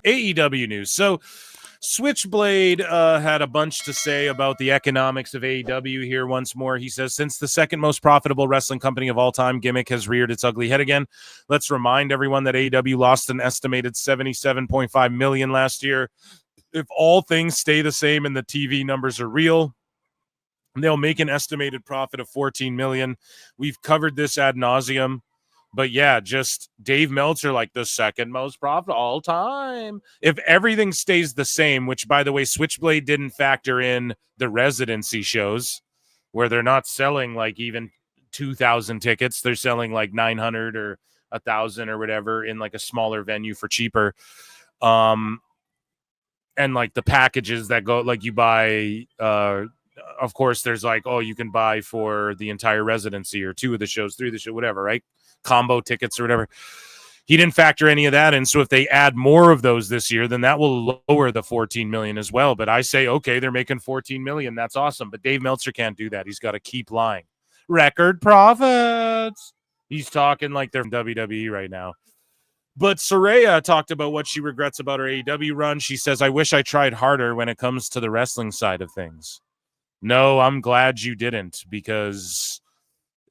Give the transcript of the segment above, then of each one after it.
AEW news. So Switchblade had a bunch to say about the economics of AEW here once more. He says, since the second most profitable wrestling company of all time gimmick has reared its ugly head again, let's remind everyone that AEW lost an estimated $77.5 million last year. If all things stay the same and the TV numbers are real, they'll make an estimated profit of $14 million. We've covered this ad nauseum. But yeah, just Dave Meltzer, like the second most profitable all time. If everything stays the same, which, by the way, Switchblade didn't factor in the residency shows where they're not selling like even 2,000 tickets. They're selling like 900 or 1,000 or whatever in like a smaller venue for cheaper. And like the packages that go, like you buy, of course, there's like, oh, you can buy for the entire residency or 2 of the shows, 3 of the show, whatever, right? Combo tickets or whatever. He didn't factor any of that in. So if they add more of those this year, then that will lower the 14 million as well. But I say, okay, they're making 14 million. That's awesome. But Dave Meltzer can't do that. He's got to keep lying. Record profits. He's talking like they're from WWE right now. But Saraya talked about what she regrets about her AEW run. She says, I wish I tried harder when it comes to the wrestling side of things. No, I'm glad you didn't, because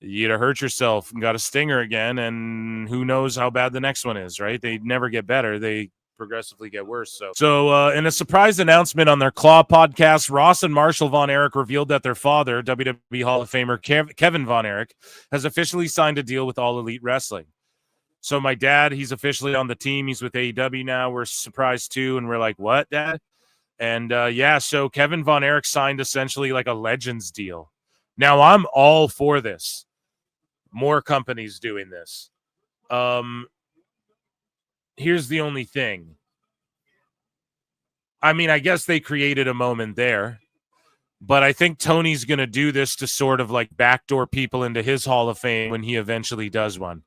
you'd have hurt yourself and got a stinger again, and who knows how bad the next one is, right? They never get better. They progressively get worse. So in a surprise announcement on their Claw podcast, Ross and Marshall Von Erich revealed that their father, WWE Hall of Famer Kevin Von Erich, has officially signed a deal with All Elite Wrestling. So my dad, he's officially on the team. He's with AEW now. We're surprised too, and we're like, what, Dad? And so Kevin Von Erich signed essentially like a Legends deal. Now I'm all for this. More companies doing this. Here's the only thing. I mean, I guess they created a moment there, but I think Tony's going to do this to sort of like backdoor people into his Hall of Fame when he eventually does one.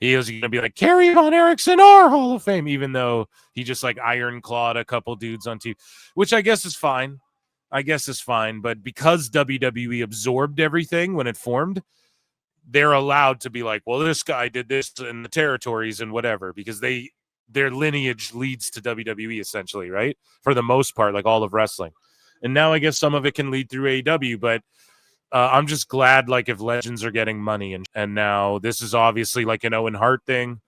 He is going to be like, Kerry Von Erich's in our Hall of Fame, even though he just like iron-clawed a couple dudes on TV, which I guess is fine. But because WWE absorbed everything when it formed, they're allowed to be like, well, this guy did this in the territories and whatever, because their lineage leads to WWE essentially, right? For the most part, like all of wrestling. And now I guess some of it can lead through AEW, but I'm just glad, like, if Legends are getting money, and now this is obviously like an Owen Hart thing.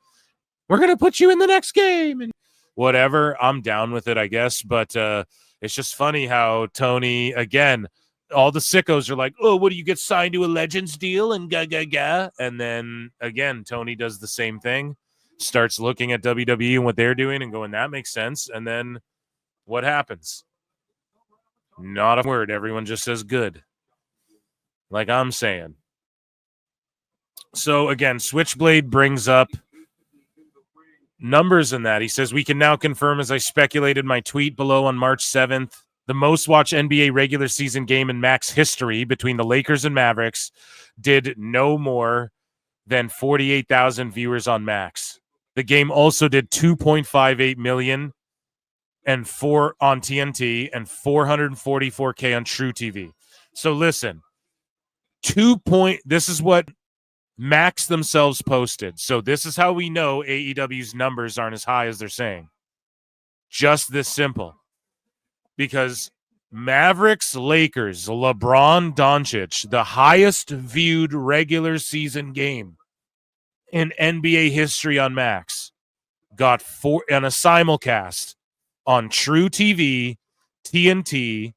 We're going to put you in the next game and whatever. I'm down with it, I guess. But it's just funny how Tony, again, all the sickos are like, oh, what do you get signed to a Legends deal and ga. And then again, Tony does the same thing, starts looking at WWE and what they're doing and going, that makes sense. And then what happens? Not a word. Everyone just says good. Like I'm saying. So again, Switchblade brings up numbers in that. He says, we can now confirm, as I speculated my tweet below on March 7th, the most watched NBA regular season game in Max history between the Lakers and Mavericks did no more than 48,000 viewers on Max. The game also did 2.58 million and 4 on TNT and 444K on True TV. So listen, this is what Max themselves posted. So this is how we know AEW's numbers aren't as high as they're saying. Just this simple. Because Mavericks, Lakers, LeBron Doncic, the highest viewed regular season game in NBA history on Max, got 4 on a simulcast on True TV, TNT,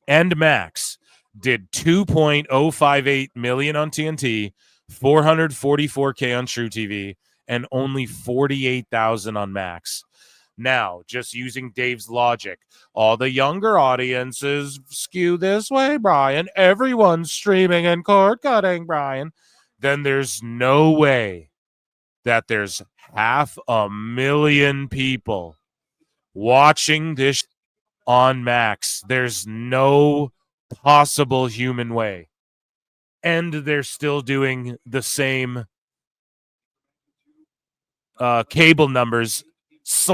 and Max. Did 2.058 million on TNT, 444K on True TV, and only 48,000 on Max. Now, just using Dave's logic, all the younger audiences skew this way, Brian. Everyone's streaming and cord cutting, Brian. Then there's no way that there's 500,000 people watching this on Max. There's no possible human way. And they're still doing the same cable numbers /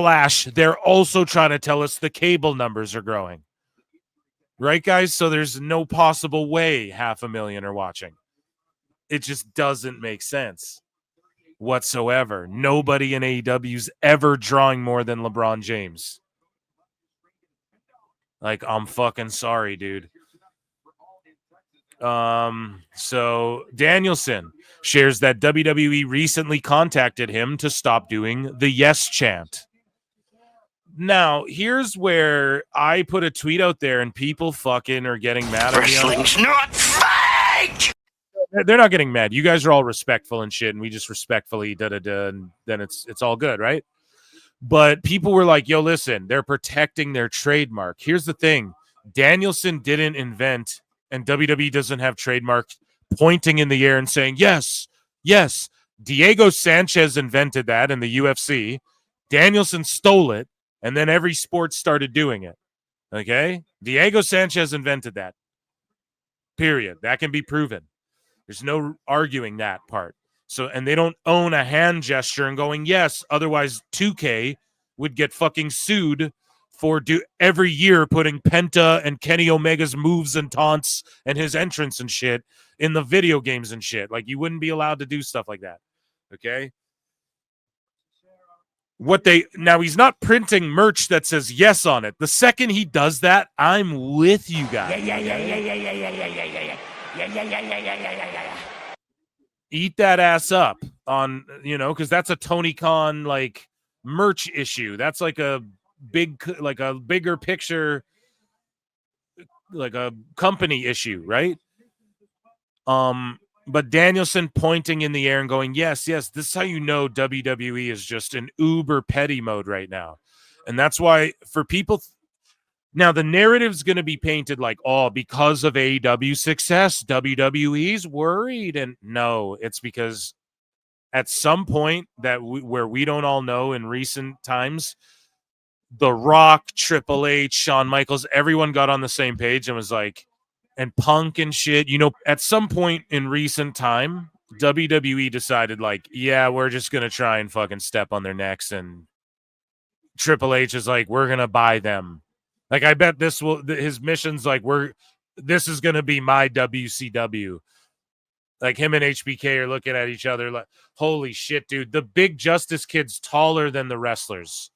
they're also trying to tell us the cable numbers are growing. Right, guys? So there's no possible way 500,000 are watching. It just doesn't make sense. whatsoever. Nobody in AEW's ever drawing more than LeBron James. Like, I'm fucking sorry, dude. So Danielson shares that WWE recently contacted him to stop doing the yes chant. Now, here's where I put a tweet out there and people fucking are getting mad at me. Wrestling's not fake! They're not getting mad. You guys are all respectful and shit, and we just respectfully da-da-da, and then it's all good, right? But people were like, yo, listen, they're protecting their trademark. Here's the thing. Danielson didn't invent, and WWE doesn't have trademark pointing in the air and saying, yes, yes. Diego Sanchez invented that in the UFC. Danielson stole it, and then every sport started doing it. Okay? Diego Sanchez invented that. Period. That can be proven. There's no arguing that part. So, and they don't own a hand gesture and going, yes, otherwise 2K would get fucking sued for every year putting Penta and Kenny Omega's moves and taunts and his entrance and shit in the video games and shit. Like, you wouldn't be allowed to do stuff like that. Okay? Now he's not printing merch that says yes on it. The second he does that, I'm with you guys. Eat that ass up on, because that's a Tony Khan like merch issue. That's like a bigger picture, like a company issue, right? But Danielson pointing in the air and going, yes, this is how you know WWE is just in uber petty mode right now. And that's why for people now the narrative's going to be painted like, oh, because of AEW success, WWE's worried. And no, it's because at some point where we don't all know in recent times, The Rock, Triple H, Shawn Michaels, everyone got on the same page and was like, and Punk and shit, at some point in recent time, WWE decided like, yeah, we're just going to try and fucking step on their necks. And Triple H is like, we're going to buy them. Like, I bet his mission's like, this is going to be my WCW. Like, him and HBK are looking at each other like, holy shit, dude. The Big Justice Kid's taller than the wrestlers.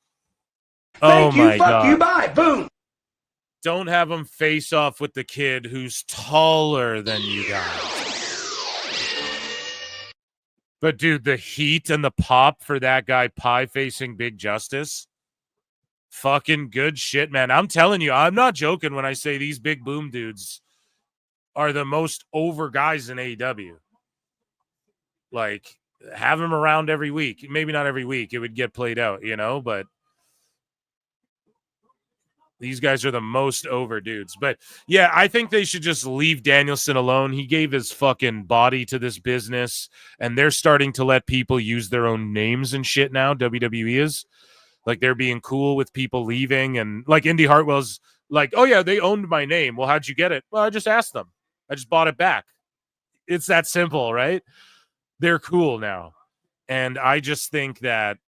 Thank you, my fuck God. you, bye, boom. Don't have him face off with the kid who's taller than you guys. But, dude, the heat and the pop for that guy pie facing Big Justice, fucking good shit, man. I'm telling you, I'm not joking when I say these big boom dudes are the most over guys in AEW. Like, have them around every week. Maybe not every week. It would get played out, but these guys are the most over dudes. But yeah, I think they should just leave Danielson alone. He gave his fucking body to this business, and they're starting to let people use their own names and shit now. WWE is like, they're being cool with people leaving, and like Indy Hartwell's like, oh yeah, they owned my name. Well, how'd you get it? Well, I just asked them. I just bought it back. It's that simple, right? They're cool now. And I just think that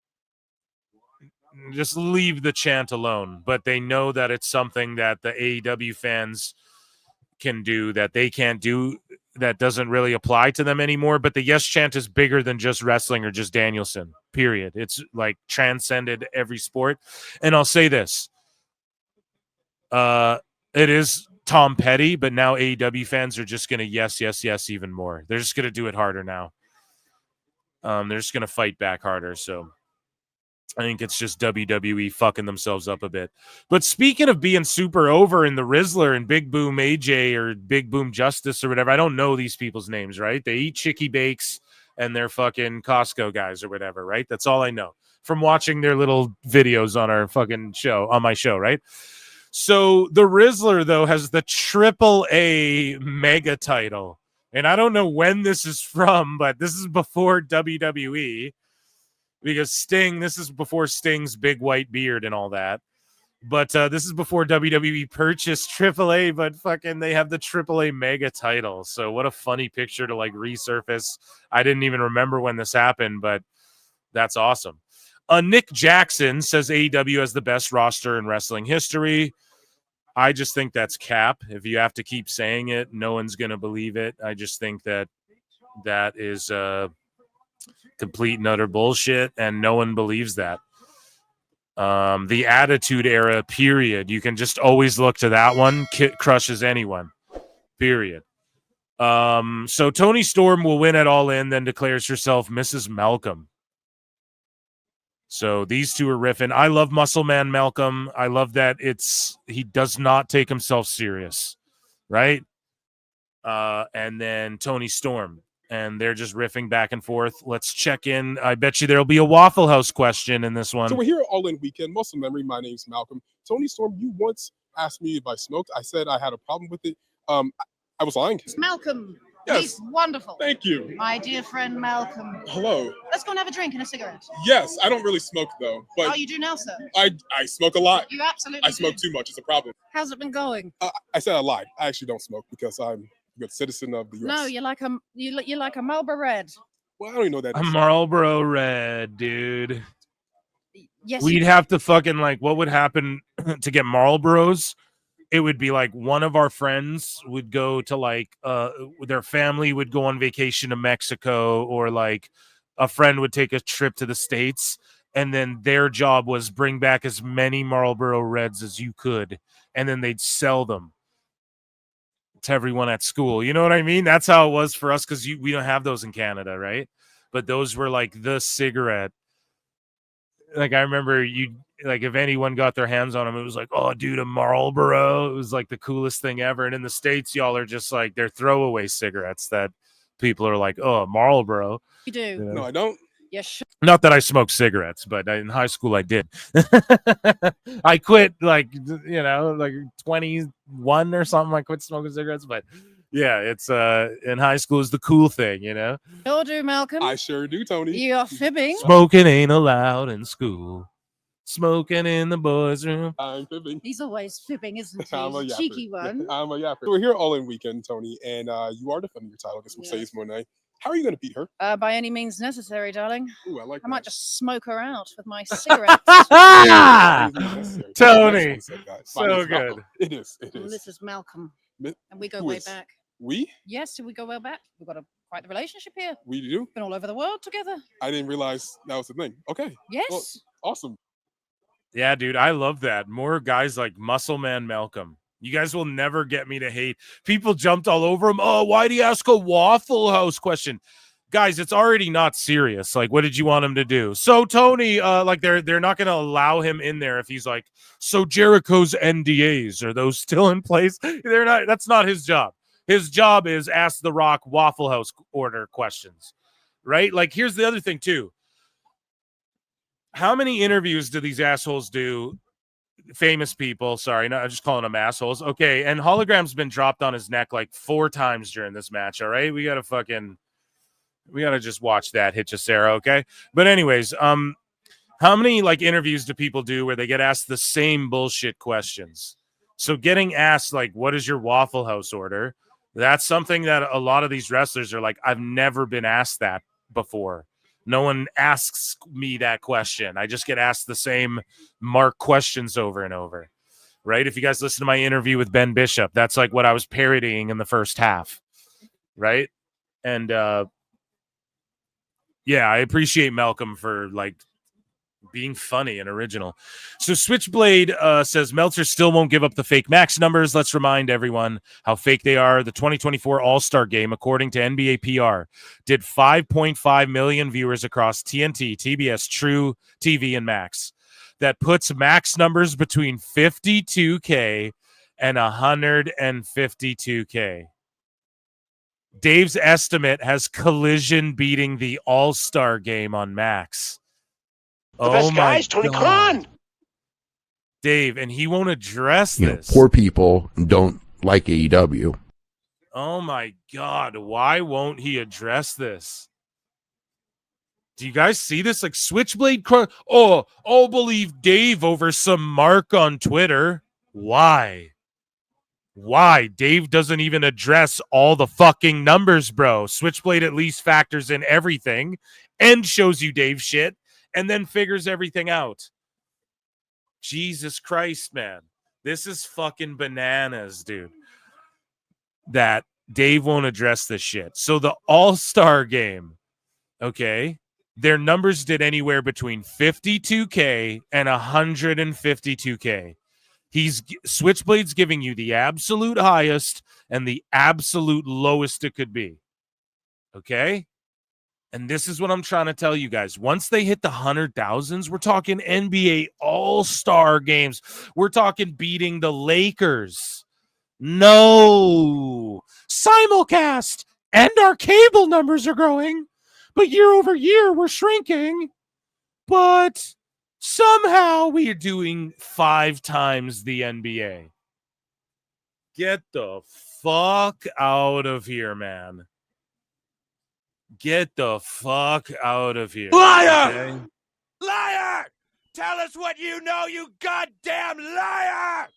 just leave the chant alone, but they know that it's something that the AEW fans can do that they can't do, that doesn't really apply to them anymore. But the yes chant is bigger than just wrestling or just Danielson, period. It's like transcended every sport. And I'll say this, it is Tom Petty, but now AEW fans are just going to yes even more. They're just going to do it harder now. They're just going to fight back harder. So I think it's just WWE fucking themselves up a bit. But speaking of being super over in the Rizzler and Big Boom AJ or Big Boom Justice or whatever, I don't know these people's names, right? They eat Chicky Bakes and they're fucking Costco guys or whatever, right? That's all I know from watching their little videos on our fucking show, on my show, right? So the Rizzler, though, has the AAA Mega title. And I don't know when this is from, but this is before WWE. Because this is before Sting's big white beard and all that. But this is before WWE purchased AAA, but fucking they have the AAA Mega title. So what a funny picture to like resurface. I didn't even remember when this happened, but that's awesome. Nick Jackson says AEW has the best roster in wrestling history. I just think that's cap. If you have to keep saying it, no one's going to believe it. I just think that is Complete and utter bullshit, and no one believes that. The Attitude Era, period. You can just always look to that one. Kit crushes anyone, period. So Toni Storm will win at All In, then declares herself Mrs. Malcolm. So these two are riffing. I love Muscle Man Malcolm. I love that he does not take himself serious, right? And then Toni Storm, and they're just riffing back and forth. Let's check in. I bet you there'll be a Waffle House question in this one. So we're here at All In Weekend. Muscle Memory. My name's Malcolm. Toni Storm, you once asked me if I smoked. I said I had a problem with it. I was lying. It's Malcolm. Yes. He's wonderful. Thank you. My dear friend Malcolm. Hello. Let's go and have a drink and a cigarette. Yes, I don't really smoke though, but Oh, you do now, sir? I smoke a lot. You absolutely I smoke do. too much. It's a problem. How's it been going? I said I lied. I actually don't smoke because I'm a good citizen of the U.S. No, you're like a Marlboro Red. Well, I don't even know that. A Marlboro Red, dude. Yes. We'd have to fucking what would happen to get Marlboros? It would be like one of our friends would go to their family would go on vacation to Mexico, or like a friend would take a trip to the States, and then their job was bring back as many Marlboro Reds as you could, and then they'd sell them to everyone at school. You know what I mean? That's how it was for us, because we don't have those in Canada, right? But those were like the cigarette. Like I remember if anyone got their hands on them, it was like, oh, dude, a Marlboro. It was like the coolest thing ever. And in the States, y'all are just like, they're throwaway cigarettes that people are like, oh, Marlboro. You do. You know? No, I don't. Yes. Sure. Not that I smoked cigarettes, but in high school I did. I quit 21 or something. I quit smoking cigarettes, but yeah, it's in high school is the cool thing, you know. Sure do, Malcolm. I sure do, Tony. You're fibbing. Smoking ain't allowed in school. Smoking in the boys' room. I'm fibbing. He's always fibbing, isn't he? I'm a He's a yapper. cheeky one. I'm a yapper. So we're here All In Weekend, Tony, and you are defending your title against Mercedes Moné. How are you going to beat her? By any means necessary, darling. Ooh, I like I that. might just smoke her out with my cigarettes. Tony, So good. It is. This is Malcolm. Mi- And we go who way is? back. We? Yes, we go way back. We've got quite the relationship here. We do? Been all over the world together. I didn't realize that was the thing. Okay. Yes. Well, awesome. Yeah, dude, I love that. More guys like Muscle Man Malcolm. You guys will never get me to hate. People jumped all over him. Oh, why do you ask a Waffle House question? Guys, it's already not serious. Like, what did you want him to do? So Tony, they're not going to allow him in there if he's like, so Jericho's NDAs, are those still in place? They're not. That's not his job. His job is ask The Rock Waffle House order questions, right? Like, here's the other thing too. How many interviews do these assholes do? Famous people, sorry, no, I'm just calling them assholes. Okay, and hologram's been dropped on his neck like 4 times during this match. All right, we gotta just watch that. Hit you, Sarah. Okay, but anyways, how many interviews do people do where they get asked the same bullshit questions? So getting asked what is your Waffle House order? That's something that a lot of these wrestlers are like, I've never been asked that before. No one asks me that question. I just get asked the same Mark questions over and over, right? If you guys listen to my interview with Ben Bishop, that's like what I was parodying in the first half, right? And yeah, I appreciate Malcolm for being funny and original. So Switchblade says Meltzer still won't give up the fake max numbers. Let's remind everyone how fake they are. The 2024 All-Star Game, according to NBA PR, did 5.5 million viewers across TNT, TBS, True TV, and Max. That puts max numbers between 52K and 152K. Dave's estimate has Collision beating the All-Star Game on Max. The best guy is Tony Khan. Dave, and he won't address this. Poor people don't like AEW. Oh my God, why won't he address this? Do you guys see this? Switchblade I'll believe Dave over some Mark on Twitter. Why? Dave doesn't even address all the fucking numbers, bro. Switchblade at least factors in everything and shows you Dave shit, and then figures everything out. Jesus Christ, man. This is fucking bananas, dude. That Dave won't address this shit. So the All-Star Game Okay. Their numbers did anywhere between 52K and 152K. Switchblade's giving you the absolute highest and the absolute lowest it could be. Okay? And this is what I'm trying to tell you guys. Once they hit the 100,000s, we're talking NBA All-Star games. We're talking beating the Lakers. No. Simulcast. And our cable numbers are growing. But year over year, we're shrinking. But somehow we are doing 5 times the NBA. Get the fuck out of here, man. Get the fuck out of here. Liar! Okay? Liar! Tell us what you know, you goddamn liar!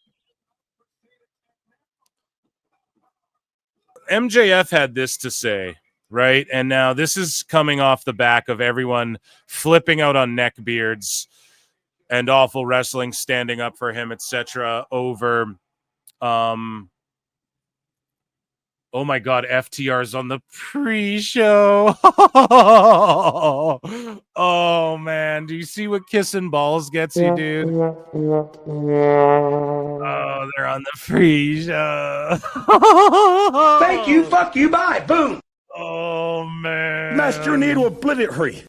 MJF had this to say, right? And now this is coming off the back of everyone flipping out on neckbeards and Awful Wrestling standing up for him, etc. over oh my God, FTR's on the pre-show. Oh man, do you see what kissing balls gets you, dude? Oh, they're on the pre-show. Thank you, fuck you, bye, boom! Oh man. Master Needle obliterate.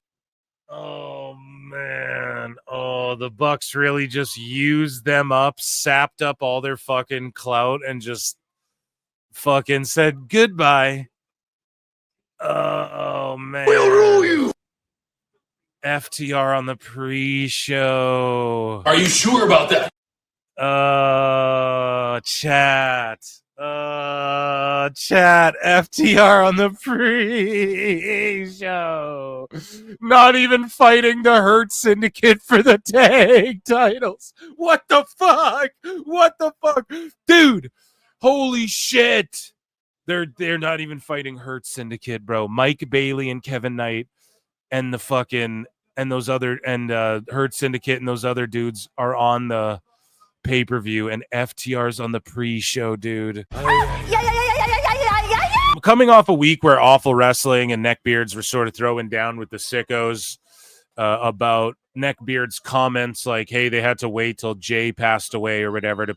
Oh man. Oh, the Bucks really just used them up, sapped up all their fucking clout, and just fucking said goodbye. Oh man. We'll rule you! FTR on the pre-show. Are you sure about that? Chat. Chat. FTR on the pre-show. Not even fighting the Hurt Syndicate for the tag titles. What the fuck? What the fuck? Dude, holy shit. They're not even fighting Hurt Syndicate, bro. Mike Bailey and Kevin Knight and the fucking and those other and Hurt Syndicate and those other dudes are on the pay-per-view, and FTR's on the pre-show, dude. Coming off a week where Awful Wrestling and Neckbeards were sort of throwing down with the sickos about Neckbeard's comments like, hey, they had to wait till Jay passed away or whatever to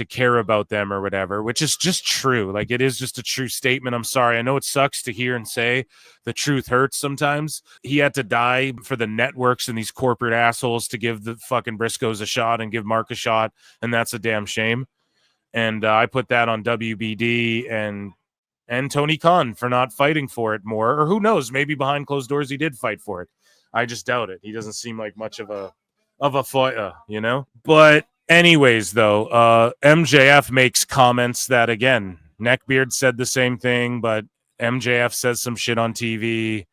care about them or whatever, which is just true. Like, it is just a true statement. I'm sorry. I know it sucks to hear and say. The truth hurts sometimes. He had to die for the networks and these corporate assholes to give the fucking Briscoes a shot and give Mark a shot, and that's a damn shame. And I put that on WBD and Tony Khan for not fighting for it more. Or who knows? Maybe behind closed doors he did fight for it. I just doubt it. He doesn't seem like much of a fighter, you know? But anyways, though, MJF makes comments that, again, Neckbeard said the same thing, but MJF says some shit on TV,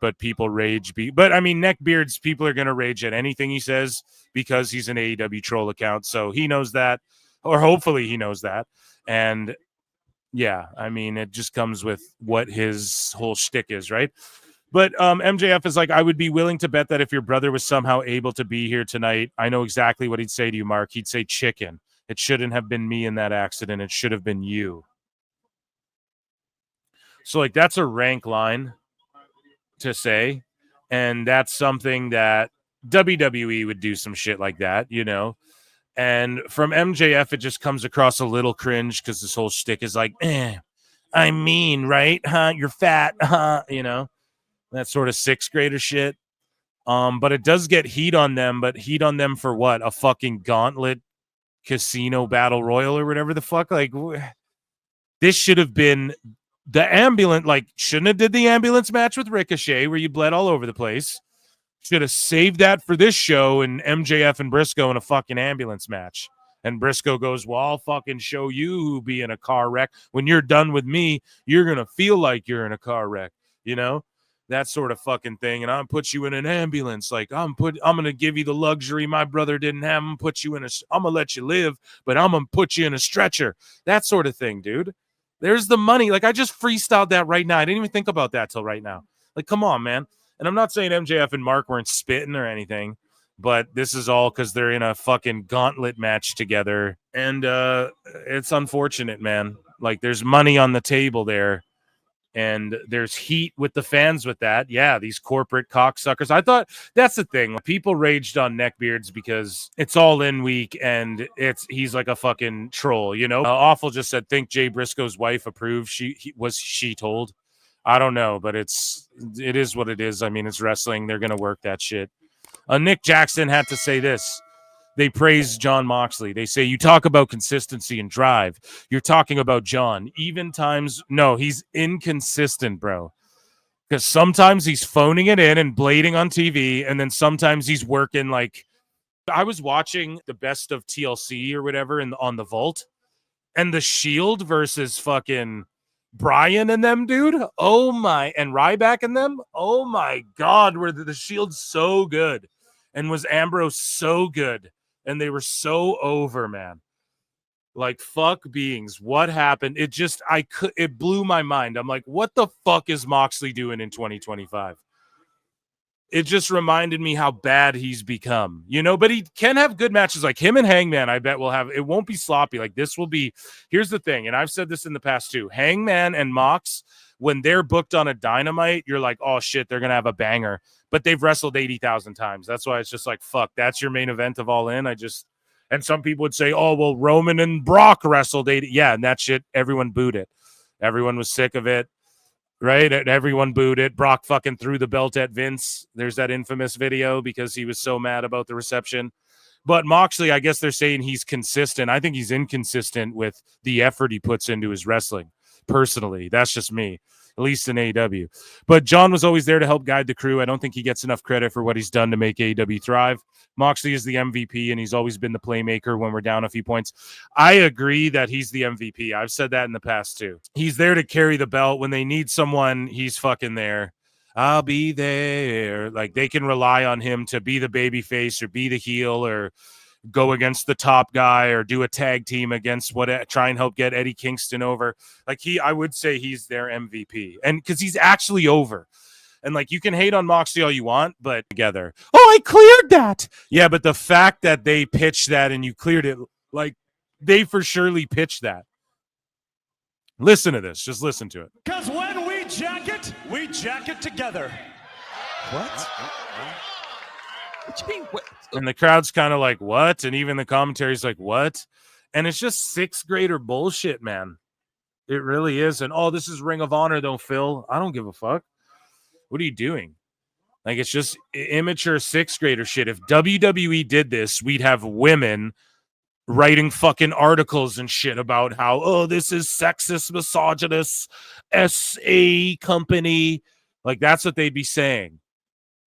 but people rage. But, I mean, Neckbeard's people are going to rage at anything he says because he's an AEW troll account, so he knows that, or hopefully he knows that. And, yeah, I mean, it just comes with what his whole shtick is, right? But MJF is like, I would be willing to bet that if your brother was somehow able to be here tonight, I know exactly what he'd say to you, Mark. He'd say chicken. It shouldn't have been me in that accident. It should have been you. So, like, that's a rank line to say. And that's something that WWE would do some shit like that, you know? And from MJF, it just comes across a little cringe because this whole shtick is like, I mean, right? Huh? You're fat, huh? You know? That sort of sixth grader shit. But it does get heat on them, but heat on them for what? A fucking gauntlet casino battle royal or whatever the fuck? Like, this should have been the ambulance, like, shouldn't have did the ambulance match with Ricochet where you bled all over the place. Should have saved that for this show and MJF and Briscoe in a fucking ambulance match. And Briscoe goes, well, I'll fucking show you who be in a car wreck. When you're done with me, you're going to feel like you're in a car wreck, you know? That sort of fucking thing. And I'll put you in an ambulance. Like, I'm going to give you the luxury my brother didn't have. I'm going to let you live, but I'm going to put you in a stretcher. That sort of thing, dude. There's the money. Like, I just freestyled that right now. I didn't even think about that till right now. Like, come on, man. And I'm not saying MJF and Mark weren't spitting or anything, but this is all because they're in a fucking gauntlet match together. And it's unfortunate, man. Like, there's money on the table there. And there's heat with the fans with that. Yeah, these corporate cocksuckers. I thought that's the thing. People raged on neckbeards because it's all in week and he's like a fucking troll, you know? Awful just said, think Jay Briscoe's wife approved. She told. I don't know, but it is what it is. I mean, it's wrestling. They're going to work that shit. Nick Jackson had to say this. They praise Jon Moxley. They say, you talk about consistency and drive. You're talking about Jon. Even times, no, he's inconsistent, bro. Because sometimes he's phoning it in and blading on TV, and then sometimes he's working like... I was watching the best of TLC or whatever on the Vault, and the Shield versus fucking Bryan and them, dude. Oh my... And Ryback and them. Oh my God, were the Shield so good? And was Ambrose so good? And they were so over, man. Like, fuck beings. What happened? It blew my mind. I'm like, what the fuck is Moxley doing in 2025? It just reminded me how bad he's become, you know, but he can have good matches like him and Hangman. I bet will have, it won't be sloppy. Like this will be, here's the thing. And I've said this in the past too, Hangman and Mox, when they're booked on a Dynamite, you're like, oh shit, they're going to have a banger, but they've wrestled 80,000 times. That's why it's just like, fuck, that's your main event of All In. And some people would say, oh, well, Roman and Brock wrestled 80. Yeah. And that shit, everyone booed it. Everyone was sick of it. Right? And everyone booed it. Brock fucking threw the belt at Vince. There's that infamous video because he was so mad about the reception. But Moxley, I guess they're saying he's consistent. I think he's inconsistent with the effort he puts into his wrestling. Personally, that's just me, at least in AEW. But Jon was always there to help guide the crew. I don't think he gets enough credit for what he's done to make AEW thrive. Moxley is the MVP, and he's always been the playmaker when we're down a few points. I agree that he's the MVP. I've said that in the past, too. He's there to carry the belt. When they need someone, he's fucking there. I'll be there. Like, they can rely on him to be the babyface or be the heel or go against the top guy or do a tag team against try and help get Eddie Kingston over. Like, I would say he's their MVP. And because he's actually over. And like, you can hate on Moxley all you want, but together. Oh, I cleared that. Yeah, but the fact that they pitched that and you cleared it, like they for surely pitched that. Listen to this. Just listen to it. Because when we jacket together. What? What you mean? What? And the crowd's kind of like, what? And even the commentary's like, what? And it's just sixth grader bullshit, man. It really is. And this is Ring of Honor, though, Phil. I don't give a fuck. What are you doing? Like, it's just immature sixth grader shit. If WWE did this, we'd have women writing fucking articles and shit about how, this is sexist, misogynist, SA company. Like, that's what they'd be saying.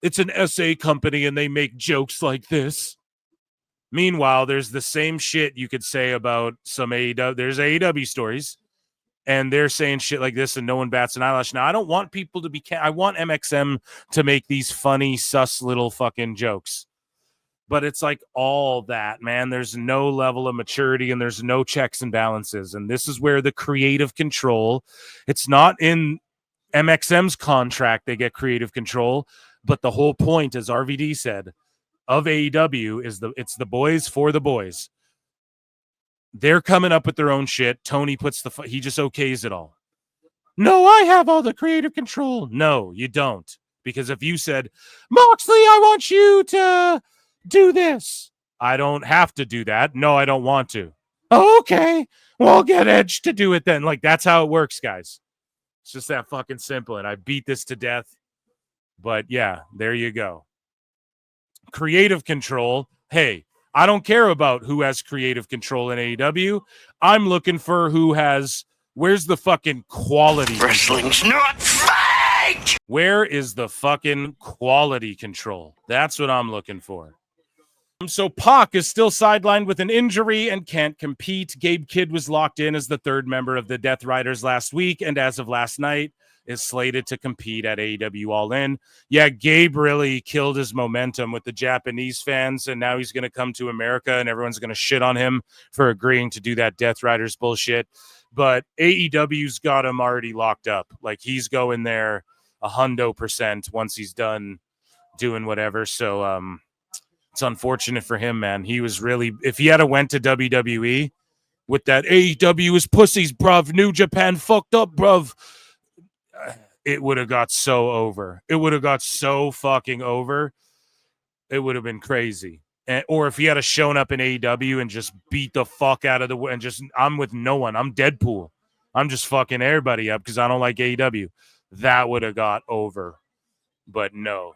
It's an SA company and they make jokes like this. Meanwhile, there's the same shit you could say about some AEW. There's AEW stories. And they're saying shit like this and no one bats an eyelash. Now, I don't want people to be... I want MxM to make these funny, sus little fucking jokes. But it's like all that, man. There's no level of maturity and there's no checks and balances. And this is where the creative control... It's not in MxM's contract they get creative control, but the whole point, as RVD said, of AEW is it's the boys for the boys. They're coming up with their own shit. Tony he just okays it all. No, I have all the creative control. No, you don't. Because if you said, Moxley, I want you to do this. I don't have to do that. No, I don't want to. Okay, we'll get Edge to do it then. Like, that's how it works, guys. It's just that fucking simple. And I beat this to death. But yeah, there you go. Creative control. Hey, I don't care about who has creative control in AEW. I'm looking for where's the fucking quality? Wrestling's not fake! Where is the fucking quality control? That's what I'm looking for. So Pac is still sidelined with an injury and can't compete. Gabe Kidd was locked in as the third member of the Death Riders last week, and as of last night, is slated to compete at AEW All In. Yeah, Gabe really killed his momentum with the Japanese fans, and now he's going to come to America, and everyone's going to shit on him for agreeing to do that Death Riders bullshit. But AEW's got him already locked up. Like, he's going there 100% once he's done doing whatever. So it's unfortunate for him, man. He was really, if he had went to WWE with that AEW is pussies, bruv, New Japan fucked up, bruv. it would have got so over. It would have got so fucking over. It would have been crazy. Or if he had shown up in AEW and just beat the fuck out of and just, I'm with no one. I'm Deadpool. I'm just fucking everybody up because I don't like AEW. That would have got over. But no,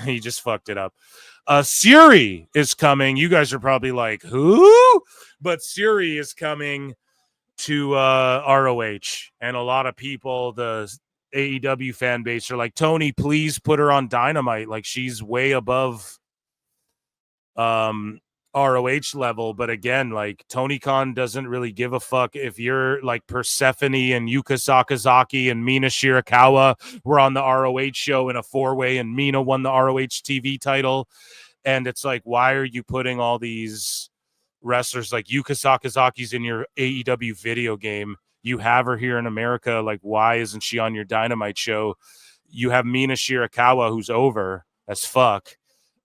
he just fucked it up. Syuri is coming. You guys are probably like, who? But Syuri is coming to ROH. And a lot of people, the AEW fan base, are like, Tony, please put her on Dynamite. Like, she's way above ROH level. But again, like, Tony Khan doesn't really give a fuck if you're like Persephone and Yuka Sakazaki and Mina Shirakawa were on the ROH show in a 4-way and Mina won the ROH TV title. And it's like, why are you putting all these wrestlers like Yuka Sakazaki's in your AEW video game? You have her here in America. Like, why isn't she on your Dynamite show? You have Mina Shirakawa, who's over as fuck.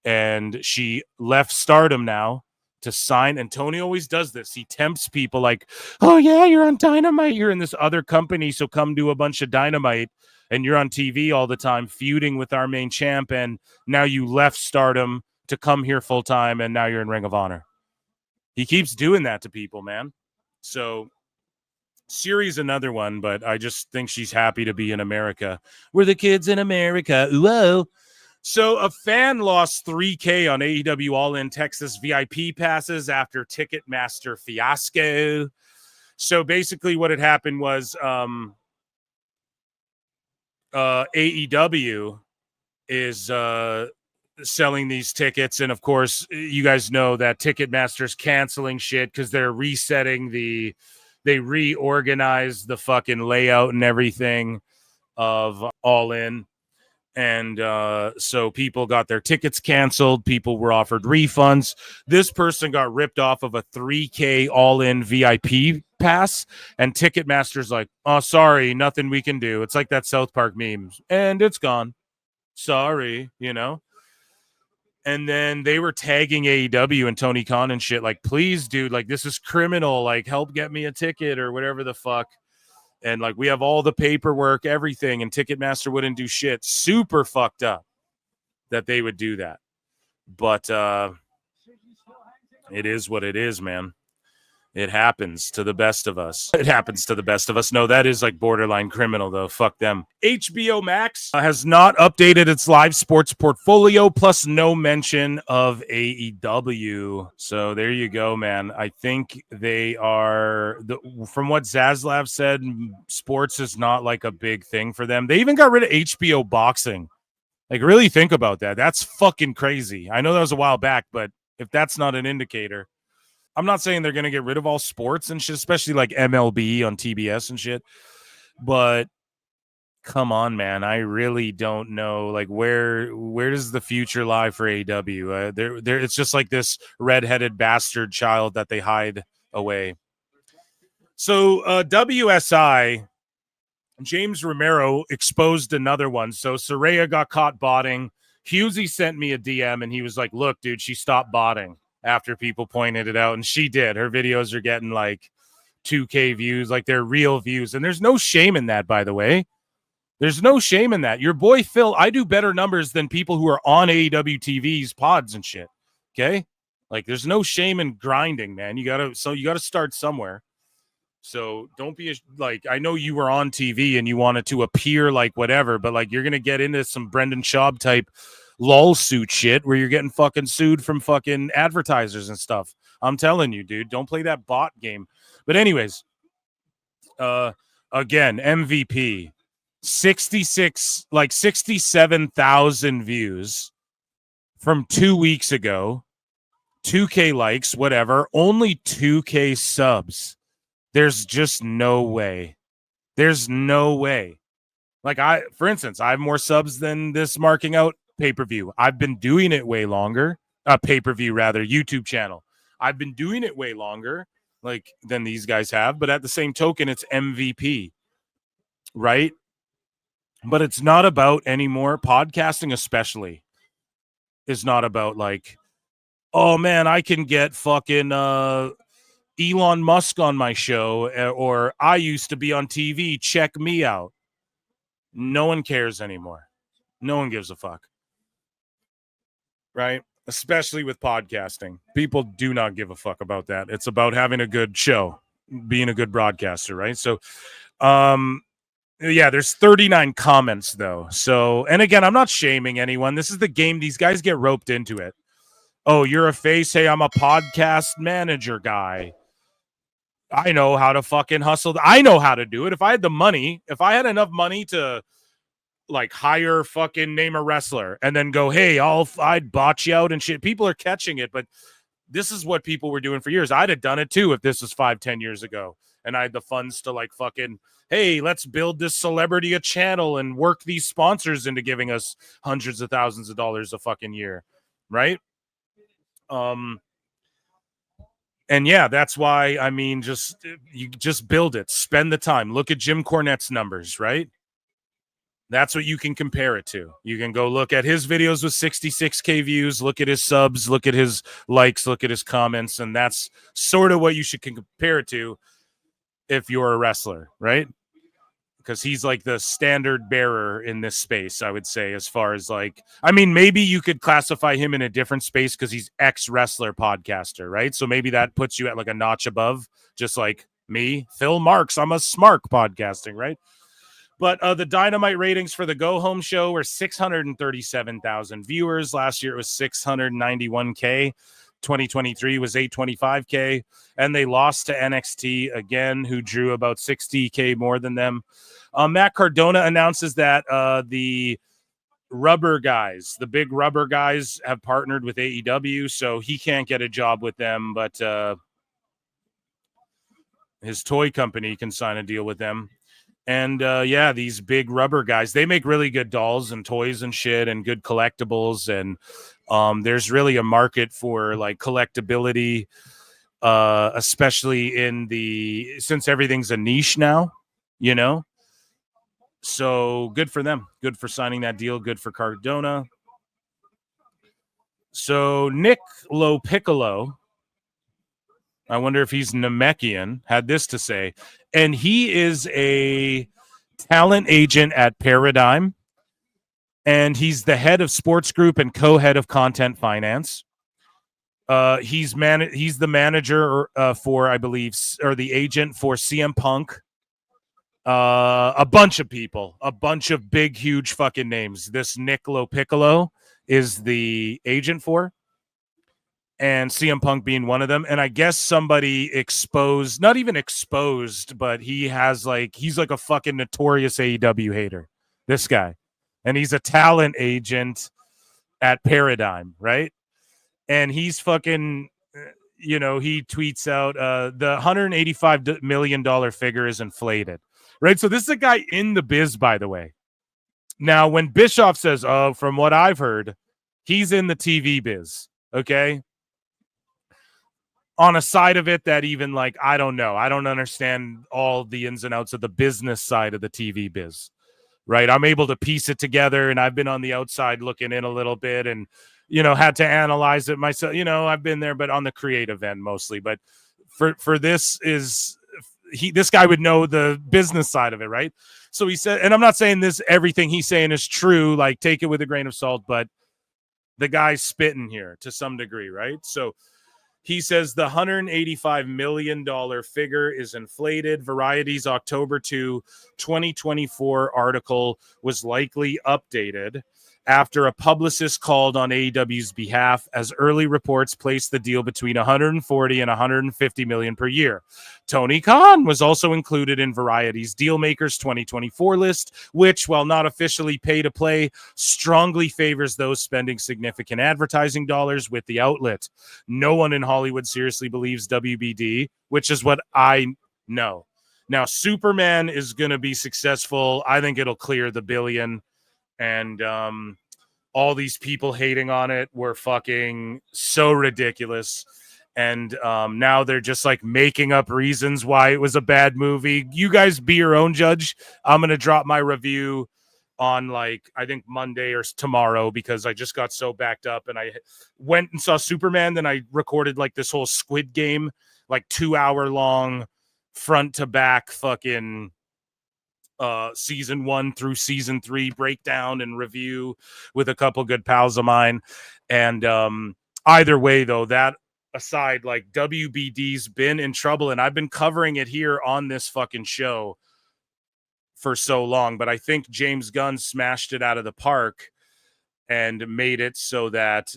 And she left Stardom now to sign. And Tony always does this. He tempts people like, oh, yeah, you're on Dynamite. You're in this other company, so come do a bunch of Dynamite. And you're on TV all the time feuding with our main champ. And now you left Stardom to come here full time. And now you're in Ring of Honor. He keeps doing that to people, man. So Syuri's another one, but I just think she's happy to be in America. We're the kids in America. Whoa. So a fan lost $3,000 on AEW All-In Texas VIP passes after Ticketmaster fiasco. So basically what had happened was AEW is selling these tickets. And of course, you guys know that Ticketmaster's canceling shit because they're resetting they reorganized the fucking layout and everything of All In. And so people got their tickets canceled. People were offered refunds. This person got ripped off of a $3,000 all-in VIP pass. And Ticketmaster's like, oh, sorry, nothing we can do. It's like that South Park memes. And it's gone. Sorry, you know. And then they were tagging AEW and Tony Khan and shit. Like, please, dude, like, this is criminal. Like, help get me a ticket or whatever the fuck. And like, we have all the paperwork, everything, and Ticketmaster wouldn't do shit. Super fucked up that they would do that. But it is what it is, man. It happens to the best of us. It happens to the best of us. No, that is like borderline criminal, though. Fuck them. HBO Max has not updated its live sports portfolio, plus no mention of AEW. So there you go, man. I think they are, from what Zaslav said, sports is not like a big thing for them. They even got rid of HBO boxing. Like, really think about that. That's fucking crazy. I know that was a while back, but if that's not an indicator, I'm not saying they're going to get rid of all sports and shit, especially like MLB on TBS and shit. But come on, man. I really don't know. Like, where does the future lie for AEW? It's just like this redheaded bastard child that they hide away. So WSI, James Romero exposed another one. So Saraya got caught botting. Husey sent me a DM and he was like, look, dude, she stopped botting after people pointed it out. And she did. Her videos are getting like 2K views, like they're real views. And there's no shame in that, by the way. There's no shame in that. Your boy Phil, I do better numbers than people who are on AEW TV's pods and shit. Okay? Like, there's no shame in grinding, man. You gotta start somewhere. So don't be like, I know you were on TV and you wanted to appear like whatever, but like, you're gonna get into some Brendan Schaub type lol suit shit where you're getting fucking sued from fucking advertisers and stuff. I'm telling you, dude, don't play that bot game. But anyways, again, MVP, 67,000 views from 2 weeks ago, 2K likes, whatever, only 2K subs. There's just no way. There's no way. Like, for instance, I have more subs than this marking out pay-per-view. I've been doing it way longer. Pay-per-view, rather, YouTube channel. I've been doing it way longer, like, than these guys have. But at the same token, it's MVP, right? But it's not about anymore. Podcasting especially is not about, like, oh, man, I can get fucking Elon Musk on my show, or I used to be on TV. Check me out. No one cares anymore. No one gives a fuck. Right? Especially with podcasting. People do not give a fuck about that. It's about having a good show, being a good broadcaster, right? So, yeah, there's 39 comments, though. So, and again, I'm not shaming anyone. This is the game. These guys get roped into it. Oh, you're a face. Hey, I'm a podcast manager guy. I know how to fucking hustle. I know how to do it. If I had the money, if I had enough money to like hire fucking name a wrestler and then go, hey, I'd botch you out and shit. People are catching it, but this is what people were doing for years. I'd have done it too if this was 5-10 years ago and I had the funds to like fucking, hey, let's build this celebrity a channel and work these sponsors into giving us hundreds of thousands of dollars a fucking year, right? And yeah, that's why, I mean, you just build it, spend the time, look at Jim Cornette's numbers, right? That's what you can compare it to. You can go look at his videos with 66K views, look at his subs, look at his likes, look at his comments, and that's sort of what you should compare it to if you're a wrestler, right? Because he's like the standard bearer in this space, I would say, as far as like, I mean, maybe you could classify him in a different space because he's ex-wrestler podcaster, right? So maybe that puts you at like a notch above, just like me, Phil Marks. I'm a smart podcasting, right? But the Dynamite ratings for the Go Home show were 637,000 viewers. Last year it was 691K. 2023 was 825K. And they lost to NXT again, who drew about 60K more than them. Matt Cardona announces that the rubber guys, the big rubber guys, have partnered with AEW, so he can't get a job with them, but his toy company can sign a deal with them. And yeah, these big rubber guys, they make really good dolls and toys and shit and good collectibles. And there's really a market for like collectability, especially since everything's a niche now, you know? So good for them. Good for signing that deal. Good for Cardona. So Nick LoPiccolo, I wonder if he's Namekian, had this to say. And he is a talent agent at Paradigm. And he's the head of sports group and co-head of content finance. He's the manager for, I believe, or the agent for CM Punk. A bunch of people, a bunch of big, huge fucking names. This Nick LoPiccolo is the agent for. And CM Punk being one of them. And I guess somebody exposed, not even exposed, but he's like a fucking notorious AEW hater, this guy. And he's a talent agent at Paradigm, right? And he's fucking, he tweets out the $185 million figure is inflated, right? So this is a guy in the biz, by the way. Now, when Bischoff says, oh, from what I've heard, he's in the TV biz, okay? On a side of it that even like, I don't know. I don't understand all the ins and outs of the business side of the TV biz, right? I'm able to piece it together, and I've been on the outside looking in a little bit and, had to analyze it myself. I've been there, but on the creative end mostly. But for this this guy would know the business side of it, right? So he said, and I'm not saying everything he's saying is true, like take it with a grain of salt, but the guy's spitting here to some degree, right? So he says the $185 million figure is inflated. Variety's October 2, 2024 article was likely updated after a publicist called on AEW's behalf, as early reports placed the deal between 140 and 150 million per year. Tony Khan was also included in Variety's Dealmakers 2024 list, which, while not officially pay to play, strongly favors those spending significant advertising dollars with the outlet. No one in Hollywood seriously believes WBD, which is what I know. Now, Superman is going to be successful. I think it'll clear the billion. And all these people hating on it were fucking so ridiculous. And now they're just like making up reasons why it was a bad movie. You guys be your own judge. I'm going to drop my review on I think Monday or tomorrow, because I just got so backed up and I went and saw Superman. Then I recorded this whole Squid Game, 2 hour long front to back fucking season 1 through season 3 breakdown and review with a couple good pals of mine. And either way, though, that aside, like, WBD's been in trouble, and I've been covering it here on this fucking show for so long, but I think James Gunn smashed it out of the park and made it so that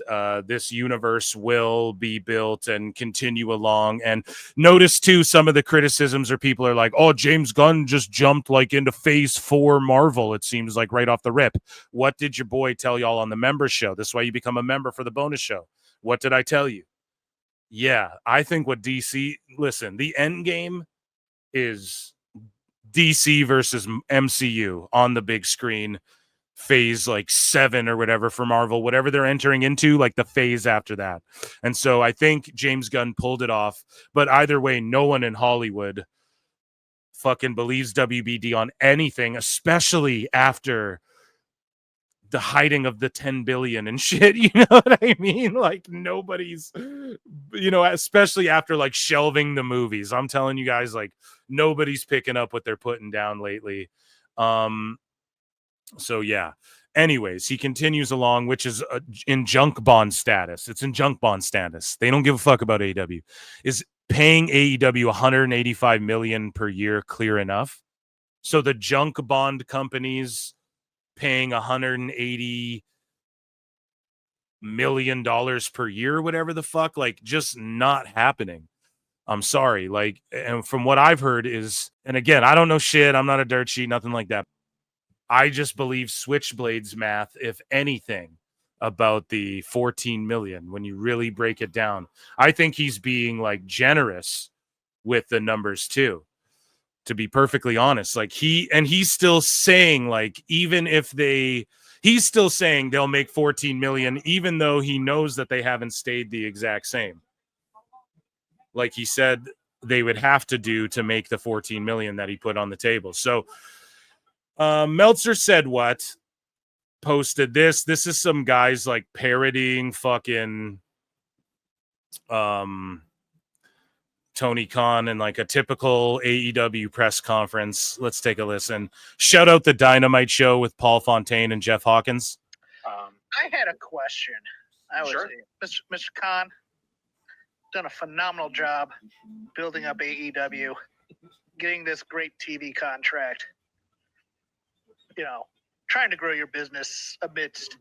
this universe will be built and continue along. And notice, too, some of the criticisms are people are like, oh, James Gunn just jumped like into phase 4 Marvel, it seems like, right off the rip. What did your boy tell y'all on the member show? This is why you become a member for the bonus show. What did I tell you? Yeah, I think what DC, listen, the end game is DC versus MCU on the big screen, phase like 7 or whatever for Marvel, whatever they're entering into, like the phase after that. And so I think James Gunn pulled it off. But either way, no one in Hollywood fucking believes WBD on anything, especially after the hiding of the 10 billion and shit. You know what I mean? Like, nobody's, you know, especially after like shelving the movies. I'm telling you guys, like, nobody's picking up what they're putting down lately. So yeah. Anyways, he continues along, which is in junk bond status. It's in junk bond status. They don't give a fuck about AEW. Is paying AEW 185 million per year clear enough? So the junk bond companies paying 180 million dollars per year, whatever the fuck, like, just not happening. I'm sorry. Like, and from what I've heard is, and again, I don't know shit. I'm not a dirt sheet, nothing like that. I just believe Switchblade's math, if anything, about the 14 million when you really break it down. I think he's being like generous with the numbers too, to be perfectly honest. Like, he's still saying, like, even if he's still saying they'll make 14 million, even though he knows that they haven't stayed the exact same. Like he said, they would have to do to make the 14 million that he put on the table. So Meltzer said what? Posted this. This is some guys like parodying fucking Tony Khan and like a typical AEW press conference. Let's take a listen. Shout out the Dynamite show with Paul Fontaine and Jeff Hawkins. I had a question. Sure. Mr. Khan, done a phenomenal job building up AEW, getting this great TV contract. You know, trying to grow your business amidst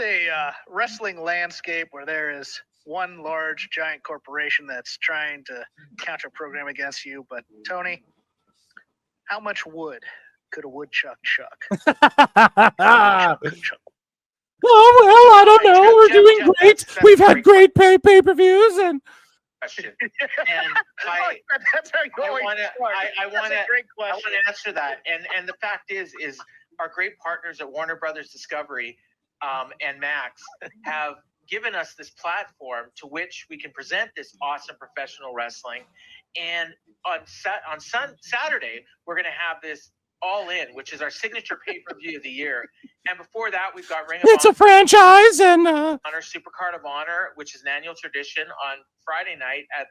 a wrestling landscape where there is one large giant corporation that's trying to counter program against you. But Tony, how much wood could a woodchuck chuck? Well, I don't know. We're doing great. We've had great pay-per-views and question. And I want to answer that. And the fact is our great partners at Warner Brothers Discovery and Max have given us this platform to which we can present this awesome professional wrestling. And on Saturday, we're going to have this All In, which is our signature pay-per-view of the year. And before that, we've got Ring of Honor. It's a franchise, and Honor Supercard of Honor, which is an annual tradition on Friday night at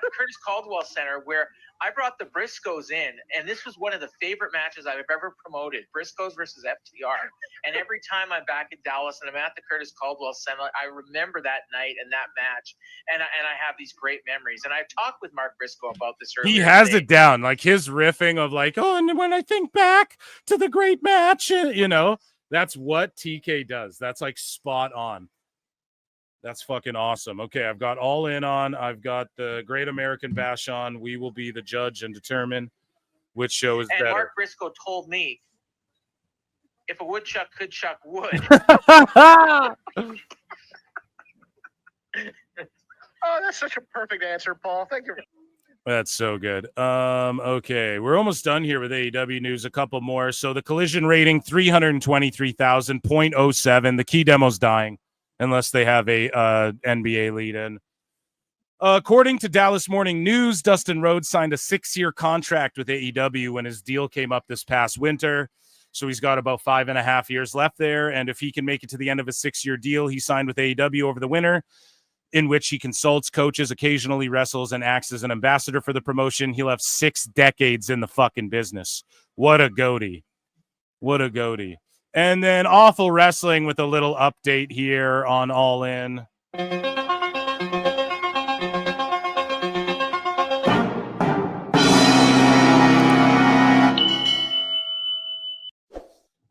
the Curtis Caldwell Center, where I brought the Briscoes in, and this was one of the favorite matches I've ever promoted, Briscoes versus FTR. And every time I'm back in Dallas and I'm at the Curtis Caldwell Center, I remember that night and that match, and I have these great memories. And I talked with Mark Briscoe about this earlier. He has it down, like his riffing of like, oh, and when I think back to the great match, you know, that's what TK does. That's like spot on. That's fucking awesome. Okay, I've got All In on. I've got the Great American Bash on. We will be the judge and determine which show is better. Mark Briscoe told me if a woodchuck could chuck wood. Oh, that's such a perfect answer, Paul. Thank you. That's so good. Okay, we're almost done here with AEW news. A couple more. So the Collision rating 323,000.07. The key demo's dying unless they have a NBA lead in. According to Dallas Morning News, Dustin Rhodes signed a 6-year contract with AEW when his deal came up this past winter. So he's got about 5.5 years left there. And if he can make it to the end of a 6-year deal he signed with AEW over the winter, in which he consults, coaches, occasionally wrestles, and acts as an ambassador for the promotion. He left 6 decades in the fucking business. What a goatee. What a goatee. And then Awful Wrestling with a little update here on All In.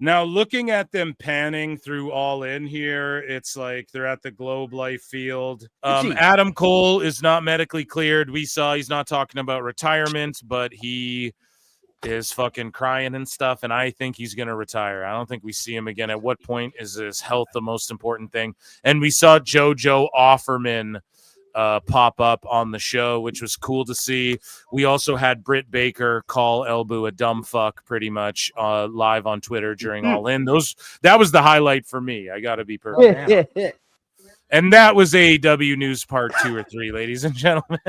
Now, looking at them panning through All In here, it's like they're at the Globe Life Field. Adam Cole is not medically cleared. We saw he's not talking about retirement, but he is fucking crying and stuff, and I think he's going to retire. I don't think we see him again. At what point is his health the most important thing? And we saw Jojo Offerman pop up on the show, which was cool to see. We also had Britt Baker call Elbu a dumb fuck pretty much live on Twitter during All In. That was the highlight for me. I got to be perfect. And that was AEW News Part 2 or 3, ladies and gentlemen.